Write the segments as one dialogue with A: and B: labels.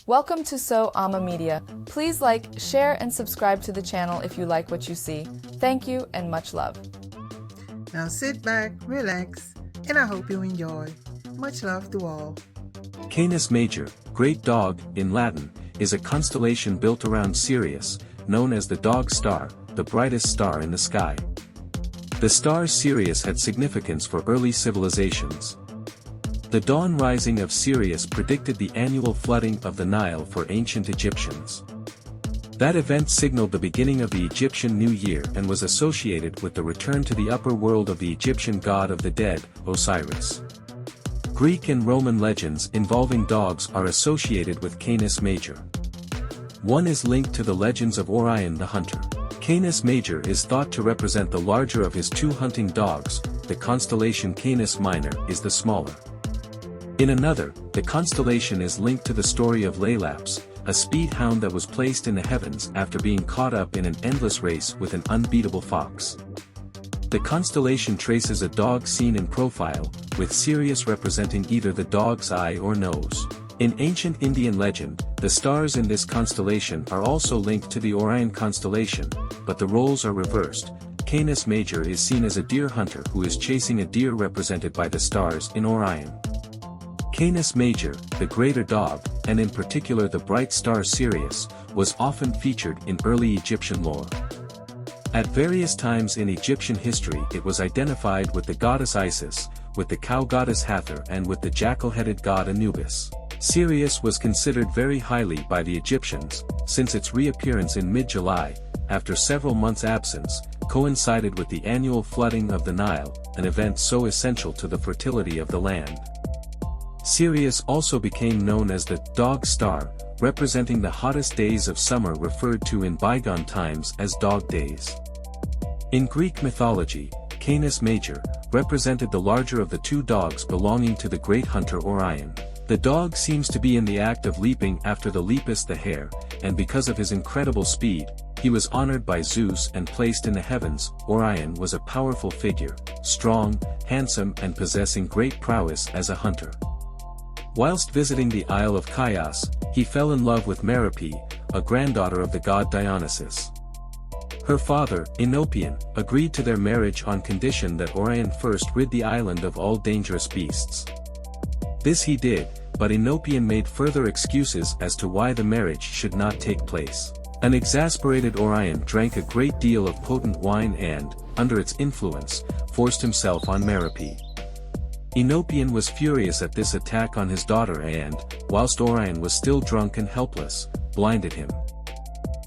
A: Welcome to AmA Media. Please like, share, and subscribe to the channel if you like what you see. Thank you and much love.
B: Now sit back, relax, and I hope you enjoy. Much love to all.
C: Canis Major, Great Dog, in Latin, is a constellation built around Sirius, known as the Dog Star, the brightest star in the sky. The star Sirius had significance for early civilizations. The dawn rising of Sirius predicted the annual flooding of the Nile for ancient Egyptians. That event signaled the beginning of the Egyptian New Year and was associated with the return to the upper world of the Egyptian god of the dead, Osiris. Greek and Roman legends involving dogs are associated with Canis Major. One is linked to the legends of Orion the hunter. Canis Major is thought to represent the larger of his two hunting dogs. The constellation Canis Minor is the smaller. In another, the constellation is linked to the story of Laelaps, a speed hound that was placed in the heavens after being caught up in an endless race with an unbeatable fox. The constellation traces a dog seen in profile, with Sirius representing either the dog's eye or nose. In ancient Indian legend, the stars in this constellation are also linked to the Orion constellation, but the roles are reversed. Canis Major is seen as a deer hunter who is chasing a deer represented by the stars in Orion. Canis Major, the greater dog, and in particular the bright star Sirius, was often featured in early Egyptian lore. At various times in Egyptian history it was identified with the goddess Isis, with the cow goddess Hathor and with the jackal-headed god Anubis. Sirius was considered very highly by the Egyptians, since its reappearance in mid-July, after several months' absence, coincided with the annual flooding of the Nile, an event so essential to the fertility of the land. Sirius also became known as the Dog Star, representing the hottest days of summer referred to in bygone times as dog days. In Greek mythology, Canis Major represented the larger of the two dogs belonging to the great hunter Orion. The dog seems to be in the act of leaping after the Lepus the hare, and because of his incredible speed, he was honored by Zeus and placed in the heavens. Orion was a powerful figure, strong, handsome and possessing great prowess as a hunter. Whilst visiting the Isle of Chios, he fell in love with Merope, a granddaughter of the god Dionysus. Her father, Enopion, agreed to their marriage on condition that Orion first rid the island of all dangerous beasts. This he did, but Enopion made further excuses as to why the marriage should not take place. An exasperated Orion drank a great deal of potent wine and, under its influence, forced himself on Merope. Enopion was furious at this attack on his daughter and, whilst Orion was still drunk and helpless, blinded him.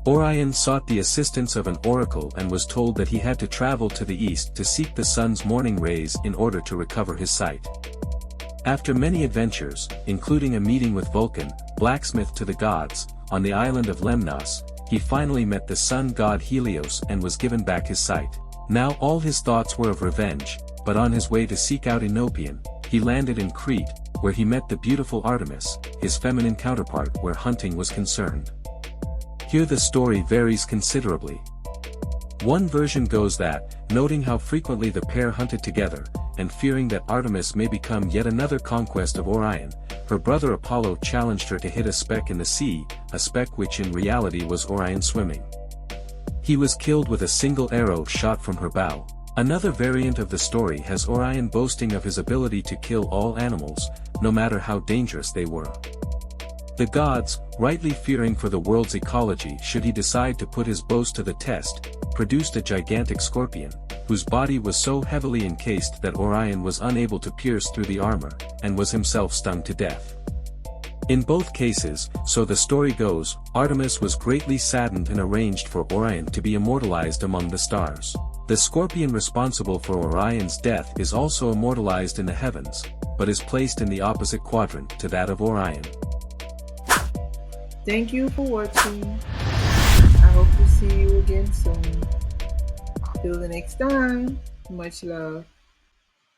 C: Orion sought the assistance of an oracle and was told that he had to travel to the east to seek the sun's morning rays in order to recover his sight. After many adventures, including a meeting with Vulcan, blacksmith to the gods, on the island of Lemnos, he finally met the sun god Helios and was given back his sight. Now all his thoughts were of revenge, but on his way to seek out Enopion, he landed in Crete, where he met the beautiful Artemis, his feminine counterpart where hunting was concerned. Here the story varies considerably. One version goes that, noting how frequently the pair hunted together, and fearing that Artemis may become yet another conquest of Orion, her brother Apollo challenged her to hit a speck in the sea, a speck which in reality was Orion swimming. He was killed with a single arrow shot from her bow. Another variant of the story has Orion boasting of his ability to kill all animals, no matter how dangerous they were. The gods, rightly fearing for the world's ecology should he decide to put his boast to the test, produced a gigantic scorpion, whose body was so heavily encased that Orion was unable to pierce through the armor, and was himself stung to death. In both cases, so the story goes, Artemis was greatly saddened and arranged for Orion to be immortalized among the stars. The scorpion responsible for Orion's death is also immortalized in the heavens, but is placed in the opposite quadrant to that of Orion.
B: Thank you for watching. I hope to see you again soon. Till the next time, much love.